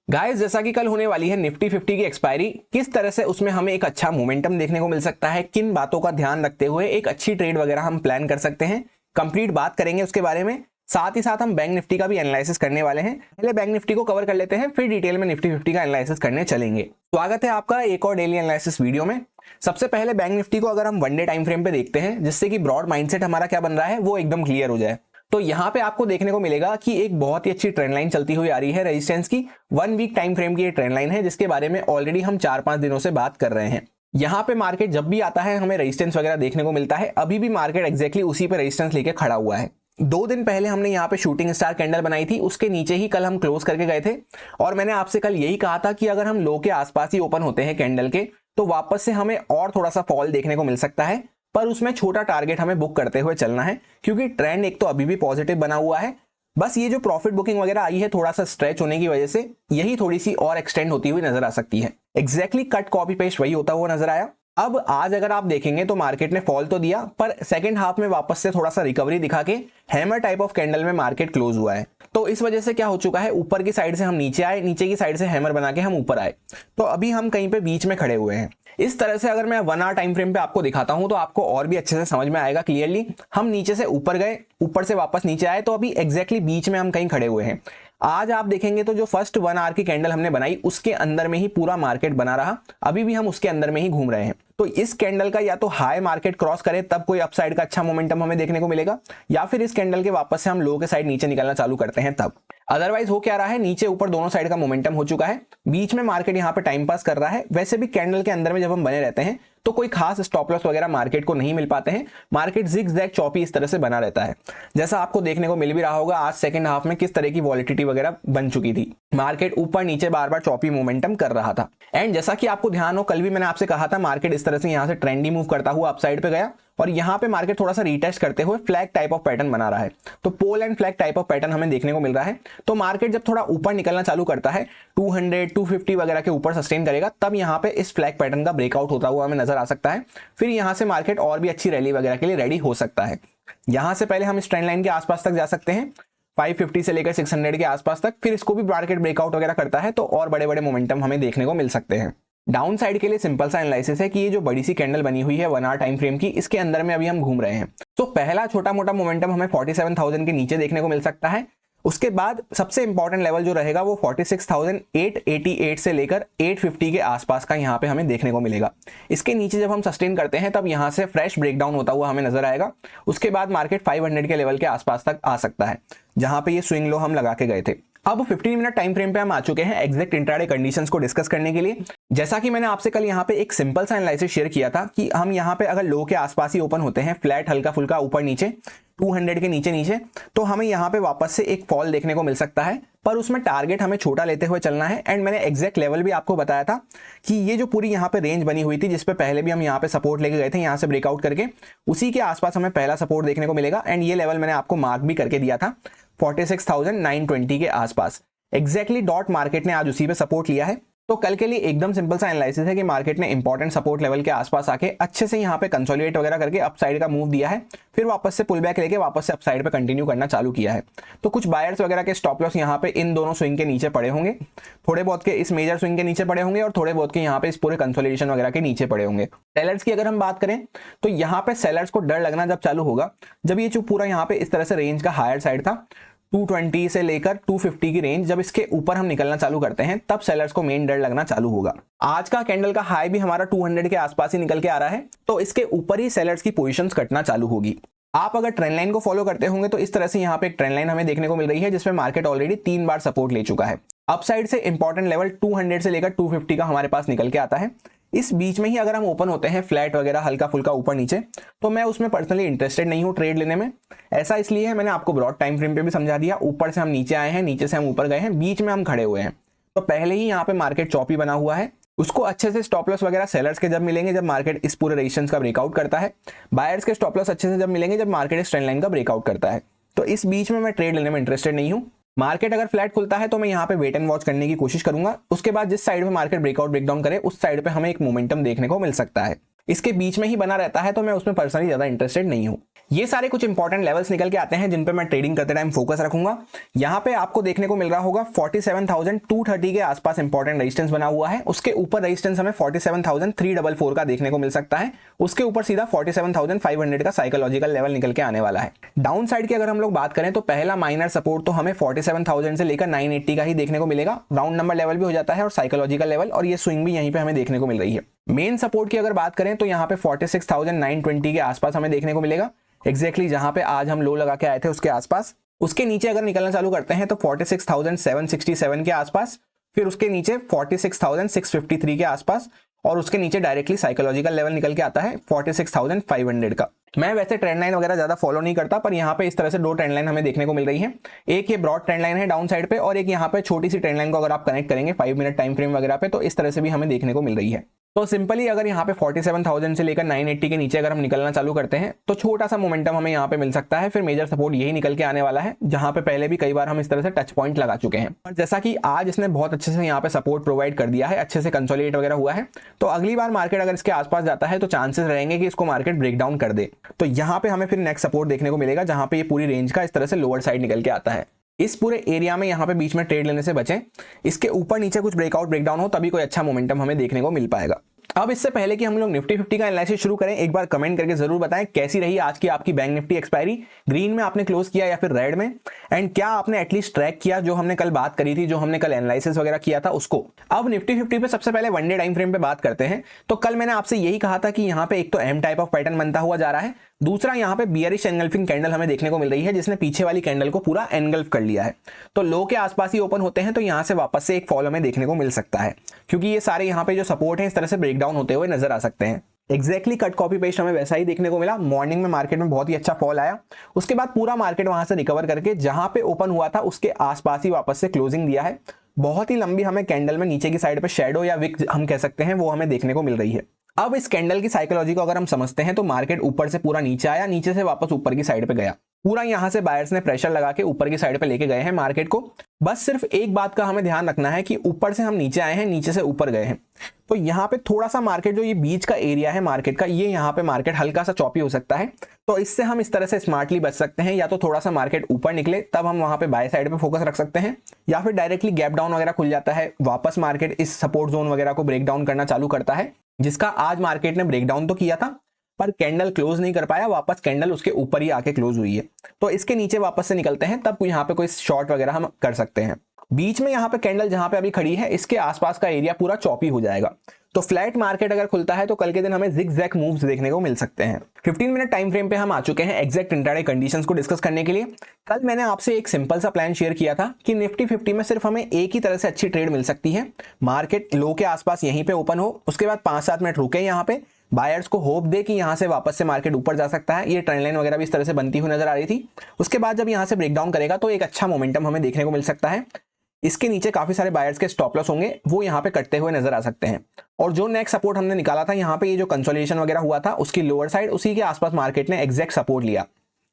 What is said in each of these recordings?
Guys, जैसा कि कल होने वाली है निफ्टी 50 की एक्सपायरी, किस तरह से उसमें हमें एक अच्छा मोमेंटम देखने को मिल सकता है, किन बातों का ध्यान रखते हुए एक अच्छी ट्रेड वगैरह हम प्लान कर सकते हैं, कंप्लीट बात करेंगे उसके बारे में। साथ ही साथ हम बैंक निफ्टी का भी एनालिसिस करने वाले हैं। पहले बैंक निफ्टी को कवर कर लेते हैं, फिर डिटेल में निफ्टी 50 का एनालिसिस करने चलेंगे। स्वागत है आपका एक और डेली एनालिसिस वीडियो में। सबसे पहले बैंक निफ्टी को अगर हम वन डे टाइम फ्रेम पे देखते हैं, जिससे कि ब्रॉड माइंडसेट हमारा क्या बन रहा है वो एकदम क्लियर हो जाए, तो यहाँ पे आपको देखने को मिलेगा कि एक बहुत ही अच्छी ट्रेंड लाइन चलती हुई आ रही है रेजिस्टेंस की। 1 वीक टाइम फ्रेम की ये ट्रेंड लाइन है, जिसके बारे में ऑलरेडी हम 4-5 दिनों से बात कर रहे हैं। यहाँ पे मार्केट जब भी आता है हमें रेजिस्टेंस वगैरह देखने को मिलता है। अभी भी मार्केट एक्जैक्टली उसी पे रेजिस्टेंस लेके खड़ा हुआ है। 2 दिन पहले हमने यहाँ पे शूटिंग स्टार कैंडल बनाई थी, उसके नीचे ही कल हम क्लोज करके गए थे। और मैंने आपसे कल यही कहा था कि अगर हम लो के आसपास ही ओपन होते हैं कैंडल के, तो वापस से हमें और थोड़ा सा फॉल देखने को मिल सकता है, पर उसमें छोटा टारगेट हमें बुक करते हुए चलना है, क्योंकि ट्रेंड एक तो अभी भी पॉजिटिव बना हुआ है। बस ये जो प्रॉफिट बुकिंग वगैरह आई है थोड़ा सा स्ट्रेच होने की वजह से, यही थोड़ी सी और एक्सटेंड होती हुई नजर आ सकती है। एग्जैक्टली कट कॉपी पेस्ट वही होता हुआ नजर आया। अब आज अगर आप देखेंगे तो मार्केट ने फॉल तो दिया, पर सेकंड हाफ में वापस से थोड़ा सा रिकवरी दिखा के हैमर टाइप ऑफ कैंडल में मार्केट क्लोज हुआ है। तो इस वजह से क्या हो चुका है, ऊपर की साइड से हम नीचे आए, नीचे की साइड से हैमर बना के हम ऊपर आए, तो अभी हम कहीं पे बीच में खड़े हुए हैं। इस तरह से अगर मैं 1 आवर टाइम फ्रेम पे आपको दिखाता हूं तो आपको और भी अच्छे से समझ में आएगा क्लियरली। हम नीचे से ऊपर गए, ऊपर से वापस नीचे आए, तो अभी एग्जैक्टली बीच में हम कहीं खड़े हुए हैं। आज आप देखेंगे तो जो फर्स्ट 1 आवर की कैंडल हमने बनाई उसके अंदर में ही पूरा मार्केट बना रहा, अभी भी हम उसके अंदर में ही घूम रहे हैं। तो इस कैंडल का या तो हाई मार्केट क्रॉस करे तब कोई अपसाइड का अच्छा मोमेंटम हमें देखने को मिलेगा, या फिर इस कैंडल के वापस से हम लो के साइड नीचे निकलना चालू करते हैं तब। अदरवाइज हो क्या रहा है, नीचे ऊपर दोनों साइड का मोमेंटम हो चुका है, बीच में मार्केट यहाँ पे टाइम पास कर रहा है। वैसे भी कैंडल के अंदर में जब हम बने रहते हैं तो कोई खास स्टॉप लॉस वगैरह मार्केट को नहीं मिल पाते हैं। मार्केट जिग-जैग चॉपी इस तरह से बना रहता है, जैसा आपको देखने को मिल भी रहा होगा आज सेकंड हाफ में किस तरह की वॉलिटिलिटी वगैरह बन चुकी थी। मार्केट ऊपर नीचे बार बार चॉपी मोमेंटम कर रहा था। एंड जैसा कि आपको ध्यान हो, कल भी मैंने आपसे कहा था मार्केट इस तरह से यहाँ से ट्रेंडी मूव करता हुआ अपसाइड पे गया, और यहाँ पे मार्केट थोड़ा सा रीटेस्ट करते हुए फ्लैग टाइप ऑफ पैटर्न बना रहा है। तो pole and flag type of pattern हमें देखने को मिल रहा है। तो मार्केट जब थोड़ा ऊपर निकलना चालू करता है, 200 250 वगैरह के ऊपर सस्टेन करेगा, तब यहाँ पे इस फ्लैग पैटर्न का ब्रेकआउट होता हुआ हमें नजर आ सकता है। फिर यहाँ से मार्केट और भी अच्छी रैली वगैरह के लिए रेडी हो सकता है। यहाँ से पहले हम इस ट्रेंड लाइन के आसपास तक जा सकते हैं, 550 से लेकर 600 के आसपास तक। फिर इसको भी मार्केट ब्रेकआउट वगैरह करता है तो और बड़े बड़े मोमेंटम हमें देखने को मिल सकते हैं। डाउन साइड के लिए सिंपल सा एनालिसिस है कि ये जो बड़ी सी कैंडल बनी हुई है 1 आवर टाइम फ्रेम की, इसके अंदर में अभी हम घूम रहे हैं। तो पहला छोटा मोटा मोमेंटम हमें 47,000 के नीचे देखने को मिल सकता है। उसके बाद सबसे इंपॉर्टेंट लेवल जो रहेगा वो 46,888 से लेकर 850 के आसपास का यहाँ पे हमें देखने को मिलेगा। इसके नीचे जब हम सस्टेन करते हैं तब यहाँ से फ्रेश ब्रेकडाउन होता हुआ हमें नजर आएगा। उसके बाद मार्केट 500 के लेवल के आसपास तक आ सकता है, जहां पे ये स्विंग लो हम लगा के गए थे। अब 15 मिनट टाइम फ्रेम पे हम आ चुके हैं एग्जैक्ट इंट्राडे कंडीशंस को डिस्कस करने के लिए। जैसा कि मैंने आपसे कल यहाँ पे एक सिंपल सा एनालिसिस शेयर किया था कि हम यहाँ पे अगर लो के आसपास ही ओपन होते हैं, फ्लैट हल्का फुल्का ऊपर नीचे 200 के नीचे नीचे, तो हमें यहाँ पे वापस से एक फॉल देखने को मिल सकता है, पर उसमें टारगेट हमें छोटा लेते हुए चलना है। एंड मैंने एग्जैक्ट लेवल भी आपको बताया था कि ये जो पूरी यहाँ पे रेंज बनी हुई थी, जिसपे पहले भी हम यहाँ पे सपोर्ट लेके गए थे, यहाँ से ब्रेकआउट करके उसी के आसपास हमें पहला सपोर्ट देखने को मिलेगा। एंड ये लेवल मैंने आपको मार्क भी करके दिया था 46,920 के आसपास। एग्जैक्टली डॉट मार्केट ने आज उसी पे सपोर्ट लिया है। तो कल के लिए एकदम सिंपल सा एनालिसिस है कि मार्केट ने इंपॉर्टेंट सपोर्ट लेवल के आसपास आके अच्छे से यहाँ पे कंसोलिडेट वगैरह करके अपसाइड का मूव दिया है, फिर वापस से पुल बैक लेके वापस से अपसाइड पे कंटिन्यू करना चालू किया है। तो कुछ बायर्स वगैरह के स्टॉप लॉस यहाँ पे इन दोनों स्विंग के नीचे पड़े होंगे, थोड़े बहुत के इस मेजर स्विंग के नीचे पड़े होंगे, और थोड़े बहुत के यहाँ पे इस पूरे कंसोलिडेशन वगैरह के नीचे पड़े होंगे। सेलर्स की अगर हम बात करें तो यहाँ पे सेलर्स को डर लगना जब चालू होगा, जब ये जो पूरा यहाँ पे इस तरह से रेंज का हायर साइड था 220 से लेकर 250 की रेंज, जब इसके ऊपर हम निकलना चालू करते हैं तब सेलर्स को मेन डर लगना चालू होगा। आज का कैंडल का हाई भी हमारा 200 के आसपास ही निकल के आ रहा है, तो इसके ऊपर ही सेलर्स की पोजीशंस कटना चालू होगी। आप अगर ट्रेंड लाइन को फॉलो करते होंगे तो इस तरह से यहाँ पे एक ट्रेंड लाइन हमें देखने को मिल रही है, जिसमें मार्केट ऑलरेडी 3 बार सपोर्ट ले चुका है। अपसाइड से इंपॉर्टेंट लेवल 200 से लेकर 250 का हमारे पास निकल के आता है। इस बीच में ही अगर हम ओपन होते हैं फ्लैट वगैरह हल्का फुल्का ऊपर नीचे, तो मैं उसमें पर्सनली इंटरेस्टेड नहीं हूं ट्रेड लेने में। ऐसा इसलिए है, मैंने आपको ब्रॉड टाइम फ्रेम पे भी समझा दिया, ऊपर से हम नीचे आए हैं, नीचे से हम ऊपर गए हैं, बीच में हम खड़े हुए हैं। तो पहले ही यहाँ पे मार्केट चॉपी बना हुआ है, उसको अच्छे से स्टॉप लॉस वगैरह सेलर्स के जब मिलेंगे जब मार्केट इस पूरे रेजिस्टेंस का ब्रेकआउट करता है, बायर्स के स्टॉप लॉस अच्छे से जब मिलेंगे जब मार्केट इस ट्रेंड लाइन का ब्रेकआउट करता है। तो इस बीच में मैं ट्रेड लेने में इंटरेस्टेड नहीं हूं। मार्केट अगर फ्लैट खुलता है तो मैं यहाँ पे वेट एंड वॉच करने की कोशिश करूंगा। उसके बाद जिस साइड पे मार्केट ब्रेकआउट ब्रेकडाउन करे उस साइड पे हमें एक मोमेंटम देखने को मिल सकता है। इसके बीच में ही बना रहता है तो मैं उसमें पर्सनली ज्यादा इंटरेस्टेड नहीं हूँ। ये सारे कुछ इंपॉर्टेंट लेवल्स निकल के आते हैं जिन पे मैं ट्रेडिंग करते टाइम फोकस रखूंगा। यहाँ पे आपको देखने को मिल रहा होगा 47,230 के आसपास इंपॉर्टेंट रेजिस्टेंस बना हुआ है। उसके ऊपर रेजिस्टेंस हमें 47,344 का देखने को मिल सकता है। उसके ऊपर सीधा 47,500 का साइकोलॉजिकल लेवल निकल के आने वाला है। डाउन साइड की अगर हम लोग बात करें तो पहला माइनर सपोर्ट तो हमें 47,000 से लेकर 980 का ही देखने को मिलेगा। राउंड नंबर लेवल भी हो जाता है और साइकोलॉजिकल लेवल, और ये स्विंग भी यहीं पे हमें देखने को मिल रही है। मेन सपोर्ट की अगर बात करें तो यहाँ पे 46,920 के आसपास हमें देखने को मिलेगा। एग्जैक्टली जहां पे आज हम लो लगा के आए थे उसके आसपास। उसके नीचे अगर निकलना चालू करते हैं तो 46,767 के आसपास, फिर उसके नीचे 46,653 के आसपास, और उसके नीचे डायरेक्टली साइकोलॉजिकल लेवल निकल के आता है 46,500 का। मैं वैसे ट्रेंड लाइन वगैरह ज्यादा फॉलो नहीं करता, पर यहाँ पे इस तरह से दो ट्रेंड लाइन हमें देखने को मिल रही है। एक ये ब्रॉड ट्रेंड लाइन है डाउन साइड पे, और एक यहाँ पे छोटी सी ट्रेंड लाइन को अगर आप कनेक्ट करेंगे 5 मिनट टाइम फ्रेम वगैरह पे तो इस तरह से भी हमें देखने को मिल रही है। तो सिंपली अगर यहाँ पे 47,000 से लेकर 980 के नीचे अगर हम निकलना चालू करते हैं तो छोटा सा मोमेंटम हमें यहाँ पे मिल सकता है। फिर मेजर सपोर्ट यही निकल के आने वाला है, जहां पे पहले भी कई बार हम इस तरह से टच पॉइंट लगा चुके हैं। और जैसा कि आज इसने बहुत अच्छे से यहाँ पे सपोर्ट प्रोवाइड कर दिया है, अच्छे से कंसोलिडेट वगैरह हुआ है, तो अगली बार मार्केट अगर इसके आसपास जाता है तो चांसेस रहेंगे कि इसको मार्केट ब्रेकडाउन कर दे। तो यहाँ पे हमें फिर नेक्स्ट सपोर्ट देखने को मिलेगा, जहां पे ये पूरी रेंज का इस तरह से लोअर साइड निकल के आता है। इस पूरे एरिया में यहाँ पे बीच में ट्रेड लेने से बचें। इसके ऊपर नीचे कुछ ब्रेकआउट ब्रेकडाउन हो तभी कोई अच्छा मोमेंटम हमें देखने को मिल पाएगा। अब इससे पहले कि हम लोग निफ्टी 50 का एनालिसिस शुरू करें, एक बार कमेंट करके जरूर बताएं कैसी रही आज की आपकी बैंक निफ्टी एक्सपायरी। ग्रीन में आपने क्लोज किया या फिर रेड में, एंड क्या आपने एटलीस्ट ट्रैक किया जो हमने कल बात करी थी, जो हमने कल एनालिसिस वगैरह किया था उसको। अब निफ्टी 50 पे सबसे पहले वन डे टाइम फ्रेम पे बात करते हैं। तो कल मैंने आपसे यही कहा था कि यहाँ पे एक तो एम टाइप ऑफ पैटर्न बनता हुआ जा रहा है, दूसरा यहाँ पे बियरिश एनगल्फिंग कैंडल हमें देखने को मिल रही है जिसने पीछे वाली कैंडल को पूरा एनगल्फ कर लिया है। तो लो के आसपास ही ओपन होते हैं तो यहाँ से वापस से एक फॉल हमें देखने को मिल सकता है, क्योंकि ये सारे यहाँ पे जो सपोर्ट है इस तरह से ब्रेकडाउन होते हुए नजर आ सकते हैं। एग्जैक्टली कट कॉपी पेस्ट हमें वैसा ही देखने को मिला। मॉर्निंग में मार्केट में बहुत ही अच्छा फॉल आया, उसके बाद पूरा मार्केट वहां से रिकवर करके जहां पे ओपन हुआ था उसके आसपास ही वापस से क्लोजिंग दिया है। बहुत ही लंबी हमें कैंडल में नीचे की साइड पे शेडो या विक हम कह सकते हैं वो हमें देखने को मिल रही है। अब इस कैंडल की साइकोलॉजी को अगर हम समझते हैं तो मार्केट ऊपर से पूरा नीचे आया, नीचे से वापस ऊपर की साइड पे गया। पूरा यहां से बायर्स ने प्रेशर लगा के ऊपर की साइड पे लेके गए हैं मार्केट को। बस सिर्फ एक बात का हमें ध्यान रखना है कि ऊपर से हम नीचे आए हैं, नीचे से ऊपर गए हैं। तो यहाँ पे थोड़ा सा मार्केट जो ये बीच का एरिया है मार्केट का, ये यहाँ पे मार्केट हल्का सा चॉपी हो सकता है। तो इससे हम इस तरह से स्मार्टली बच सकते हैं, या तो थोड़ा सा मार्केट ऊपर निकले तब हम वहां पे बाय साइड पे फोकस रख सकते हैं, या फिर डायरेक्टली गैप डाउन वगैरह खुल जाता है, वापस मार्केट इस सपोर्ट जोन वगैरह को ब्रेक डाउन करना चालू करता है, जिसका आज मार्केट ने ब्रेकडाउन तो किया था पर कैंडल क्लोज नहीं कर पाया, वापस कैंडल उसके ऊपर ही आके क्लोज हुई है। तो इसके नीचे वापस से निकलते हैं तब यहाँ पे कोई शॉर्ट वगैरह हम कर सकते हैं। बीच में यहाँ पे कैंडल जहां पे अभी खड़ी है इसके आसपास का एरिया पूरा चॉपी हो जाएगा। तो फ्लैट मार्केट अगर खुलता है तो कल के दिन हमें जिगजैग मूव्स देखने को मिल सकते हैं। 15 मिनट टाइम फ्रेम पे हम आ चुके हैं एग्जैक्ट इंट्राडे कंडीशंस को डिस्कस करने के लिए। कल मैंने आपसे एक सिंपल सा प्लान शेयर किया था कि निफ्टी 50 में सिर्फ हमें एक ही तरह से अच्छी ट्रेड मिल सकती है। मार्केट लो के आसपास यहीं पे ओपन हो, उसके बाद 5-7 मिनट रुके यहाँ पे, बायर्स को होप दे कि यहां से वापस से मार्केट ऊपर जा सकता है। ये ट्रेंड लाइन वगैरह भी इस तरह से बनती हुई नजर आ रही थी। उसके बाद जब यहां से ब्रेकडाउन करेगा तो एक अच्छा मोमेंटम हमें देखने को मिल सकता है। इसके नीचे काफी सारे बायर्स के स्टॉप लॉस होंगे, वो यहाँ पे कटते हुए नजर आ सकते हैं। और जो नेक्स्ट सपोर्ट हमने निकाला था यहाँ पे, ये जो कंसोलिडेशन वगैरह हुआ था उसकी लोअर साइड, उसी के आसपास मार्केट ने एग्जैक्ट सपोर्ट लिया।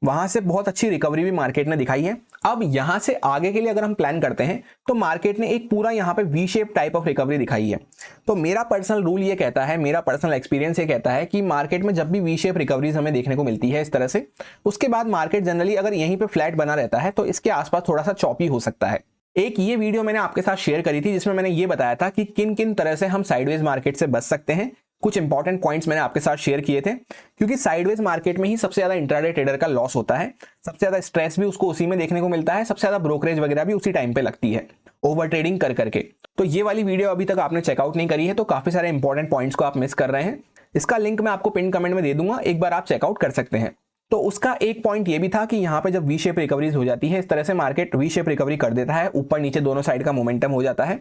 वहां से बहुत अच्छी रिकवरी भी मार्केट ने दिखाई है। अब यहां से आगे के लिए अगर हम प्लान करते हैं तो मार्केट ने एक पूरा यहां पे V shape type of recovery दिखाई है। तो मेरा पर्सनल रूल ये कहता है, मेरा पर्सनल एक्सपीरियंस ये कहता है कि मार्केट में जब भी वी शेप रिकवरीज हमें देखने को मिलती है इस तरह से, उसके बाद मार्केट जनरली अगर यहीं पे फ्लैट बना रहता है तो इसके आसपास थोड़ा सा चॉपी हो सकता है। एक ये वीडियो मैंने आपके साथ शेयर करी थी जिसमें मैंने ये बताया था कि किन किन तरह से हम साइडवेज मार्केट से बच सकते हैं। कुछ इंपॉर्टेंट पॉइंट्स मैंने आपके साथ शेयर किए थे, क्योंकि साइडवेज मार्केट में ही सबसे ज्यादा इंट्राडे ट्रेडर का लॉस होता है, सबसे ज्यादा स्ट्रेस भी उसको उसी में देखने को मिलता है, सबसे ज्यादा ब्रोकरेज वगैरह भी उसी टाइम पे लगती है ओवर ट्रेडिंग कर करके। तो ये वाली वीडियो अभी तक आपने चेकआउट नहीं करी है तो काफी सारे इंपॉर्टेंट पॉइंट्स को आप मिस कर रहे हैं। इसका लिंक मैं आपको पिन कमेंट में दे दूंगा, एक बार आप चेकआउट कर सकते हैं। तो उसका एक पॉइंट ये भी था कि यहाँ पे जब वी शेप रिकवरीज हो जाती है, इस तरह से मार्केट वी शेप रिकवरी कर देता है, ऊपर नीचे दोनों साइड का मोमेंटम हो जाता है।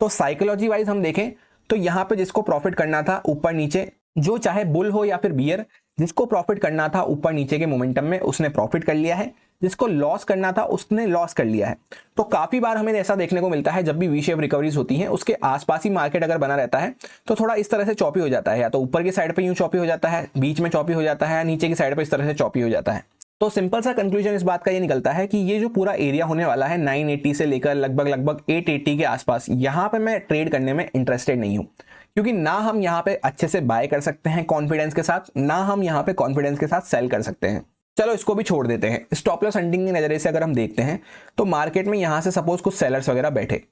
तो साइकोलॉजी वाइज हम देखें तो यहाँ पे जिसको प्रॉफिट करना था ऊपर नीचे, जो चाहे बुल हो या फिर बियर, जिसको प्रॉफिट करना था ऊपर नीचे के मोमेंटम में उसने प्रॉफिट कर लिया है, जिसको लॉस करना था उसने लॉस कर लिया है। तो काफी बार हमें ऐसा देखने को मिलता है जब भी वी शेप रिकवरीज होती हैं उसके आसपास ही मार्केट अगर बना रहता है तो थोड़ा इस तरह से चॉपी हो जाता है, या तो ऊपर की साइड पे यूं चॉपी हो जाता है, बीच में चॉपी हो जाता है, नीचे की साइड पे इस तरह से चॉपी हो जाता है। तो सिंपल सा कंक्लूजन इस बात का ये निकलता है कि ये जो पूरा एरिया होने वाला है 980 से लेकर लगभग 880 के आसपास, यहाँ पे मैं ट्रेड करने में इंटरेस्टेड नहीं हूँ, क्योंकि ना हम यहाँ पे अच्छे से बाय कर सकते हैं कॉन्फिडेंस के साथ, ना हम यहाँ पे कॉन्फिडेंस के साथ सेल कर सकते हैं। चलो इसको भी छोड़ देते हैं। स्टॉप लॉस हंटिंग की नजरिए से अगर हम देखते हैं तो मार्केट में यहां से सपोज कुछ सेलर्स वगैरह बैठे,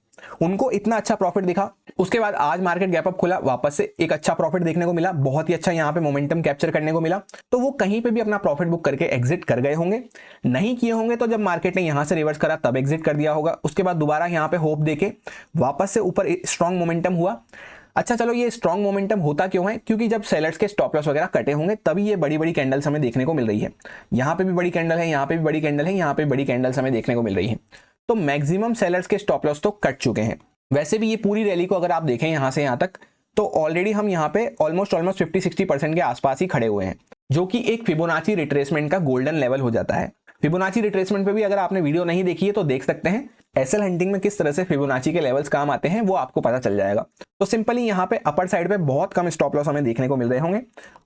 उनको इतना अच्छा प्रॉफिट दिखा, उसके बाद आज मार्केट गैप अप खुला, वापस से एक अच्छा प्रॉफिट देखने को मिला, बहुत ही अच्छा यहां पे मोमेंटम कैप्चर करने को मिला, तो वो कहीं पे भी अपना प्रॉफिट बुक करके एग्जिट कर गए होंगे। नहीं किए होंगे तो जब मार्केट ने यहां से रिवर्स करा तब एग्जिट कर दिया होगा। उसके बाद दोबारा यहां पे होप देके वापस से ऊपर स्ट्रॉन्ग मोमेंटम हुआ। अच्छा चलो, ये स्ट्रॉन्ग मोमेंटम होता क्यों है? क्योंकि जब सेलर्स के स्टॉप लॉस वगैरह कटे होंगे तभी ये बड़ी बड़ी कैंडल्स हमें देखने को मिल रही है। यहां पे भी बड़ी कैंडल है, यहां पे भी बड़ी कैंडल है, यहां पे बड़ी कैंडल्स हमें देखने को मिल रही है। तो मैक्सिमम सेलर्स के स्टॉप लॉस तो कट चुके हैं। वैसे भी ये पूरी रैली को अगर आप देखें यहां से यहां तक, तो ऑलरेडी हम यहां पे ऑलमोस्ट 50-60% के आसपास ही खड़े हुए हैं, जो कि एक फिबोनाची रिट्रेसमेंट का गोल्डन लेवल हो जाता है। फिबोनाची रिट्रेसमेंट पे भी अगर आपने वीडियो नहीं देखी है तो देख सकते हैं। एसएल हंटिंग में किस तरह से फिबोनाची के लेवल्स काम आते हैं वो आपको पता चल जाएगा। तो सिंपली यहाँ पे अपर साइड पे बहुत कम स्टॉप लॉस हमें देखने को मिल रहे होंगे।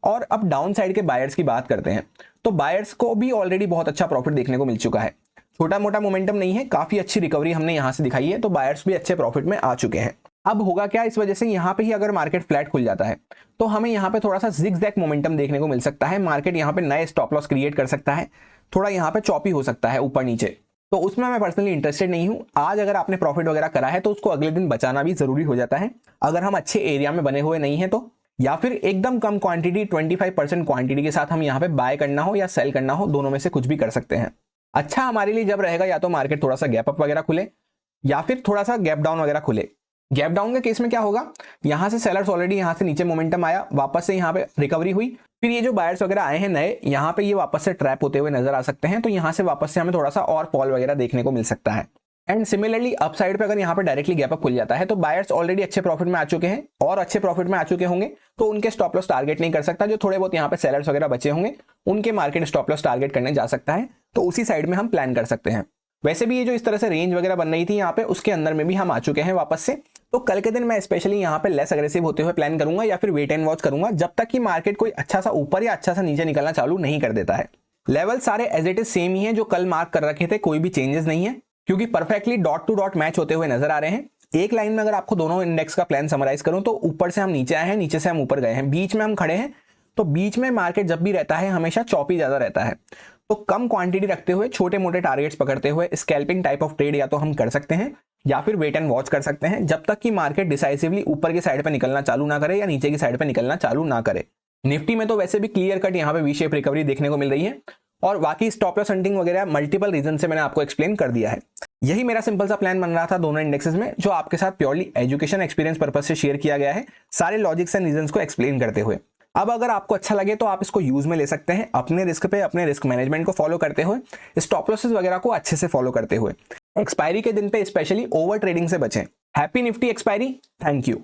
और अब डाउन साइड के बायर्स की बात करते हैं, तो बायर्स को भी ऑलरेडी बहुत अच्छा प्रॉफिट देखने को मिल चुका है। छोटा मोटा मोमेंटम नहीं है, काफी अच्छी रिकवरी हमने यहां से दिखाई है, तो बायर्स भी अच्छे प्रॉफिट में आ चुके हैं। अब होगा क्या, इस वजह से यहाँ पे ही अगर मार्केट फ्लैट खुल जाता है तो हमें यहाँ पे थोड़ा सा जिगजैग मोमेंटम देखने को मिल सकता है। मार्केट यहाँ पे नए स्टॉप लॉस क्रिएट कर सकता है, थोड़ा यहाँ पे चॉपी हो सकता है ऊपर नीचे, तो उसमें मैं पर्सनली इंटरेस्टेड नहीं हूं। आज अगर आपने प्रॉफिट वगैरह करा है तो उसको अगले दिन बचाना भी जरूरी हो जाता है, अगर हम अच्छे एरिया में बने हुए नहीं है तो, या फिर एकदम कम क्वांटिटी 25% क्वांटिटी के साथ हम यहाँ पे बाय करना हो या सेल करना हो, दोनों में से कुछ भी कर सकते हैं। अच्छा हमारे लिए जब रहेगा या तो मार्केट थोड़ा सा गैप अप वगैरह खुले या फिर थोड़ा सा गैप डाउन वगैरह खुले। गैप डाउन के केस में क्या होगा, यहां से सेलर्स ऑलरेडी यहां से नीचे मोमेंटम आया, वापस से यहां पे रिकवरी हुई, फिर ये जो बायर्स वगैरह आए हैं नए, यहां पे ये वापस से ट्रैप होते हुए नजर आ सकते हैं, तो यहां से वापस से हमें थोड़ा सा और फॉल वगैरह देखने को मिल सकता है। एंड सिमिलरली अप साइड पे अगर यहाँ पे डायरेक्टली गैप अप खुल जाता है तो बायर्स ऑलरेडी अच्छे प्रॉफिट में आ चुके हैं और अच्छे प्रॉफिट में आ चुके होंगे, तो उनके स्टॉप लॉस टारगेट नहीं कर सकता। जो थोड़े बहुत यहाँ पे सेलर्स वगैरह बचे होंगे उनके मार्केट स्टॉप लॉस टारगेट करने जा सकता है, तो उसी साइड में हम प्लान कर सकते हैं। वैसे भी ये जो इस तरह से रेंज वगैरह बन रही थी यहाँ पे, उसके अंदर में भी हम आ चुके हैं वापस से। तो कल के दिन मैं स्पेशली यहाँ पे लेस अग्रेसिव होते हुए प्लान करूंगा या फिर वेट एंड वॉच करूंगा जब तक कि मार्केट कोई अच्छा सा ऊपर या अच्छा सा नीचे निकलना चालू नहीं कर देता है। लेवल सारे एज इट इज सेम ही है जो कल मार्क कर रखे थे, कोई भी चेंजेस नहीं है, क्योंकि perfectly dot to dot match होते हुए नजर आ रहे हैं। एक लाइन में अगर आपको दोनों इंडेक्स का प्लान समराइज करूं तो ऊपर से हम नीचे आए हैं, नीचे से हम ऊपर गए हैं, बीच में हम खड़े हैं। तो बीच में मार्केट जब भी रहता है हमेशा चॉपी ज्यादा रहता है, तो कम क्वांटिटी रखते हुए छोटे मोटे टारगेट्स पकड़ते हुए स्कैल्पिंग टाइप ऑफ ट्रेड या तो हम कर सकते हैं या फिर वेट एंड वॉच कर सकते हैं, जब तक कि मार्केट डिसाइसिवली ऊपर की साइड पे निकलना चालू ना करे या नीचे की साइड पे निकलना चालू ना करे। निफ्टी में तो वैसे भी क्लियर कट यहाँ पे वी शेप रिकवरी देखने को मिल रही है, और बाकी स्टॉप लॉस हंटिंग वगैरह मल्टीपल रीजन से मैंने आपको एक्सप्लेन कर दिया है। यही मेरा सिंपल सा प्लान बन रहा था दोनों इंडेक्सेस में, जो आपके साथ प्योरली एजुकेशन एक्सपीरियंस पर्पस से शेयर किया गया है, सारे लॉजिक्स एंड रीजंस को एक्सप्लेन करते हुए। अब अगर आपको अच्छा लगे तो आप इसको यूज में ले सकते हैं अपने रिस्क पे, अपने रिस्क मैनेजमेंट को फॉलो करते हुए, स्टॉप लॉसेस वगैरह को अच्छे से फॉलो करते हुए। एक्सपायरी के दिन पे स्पेशली ओवर ट्रेडिंग से बचें। Happy Nifty expiry. Thank you.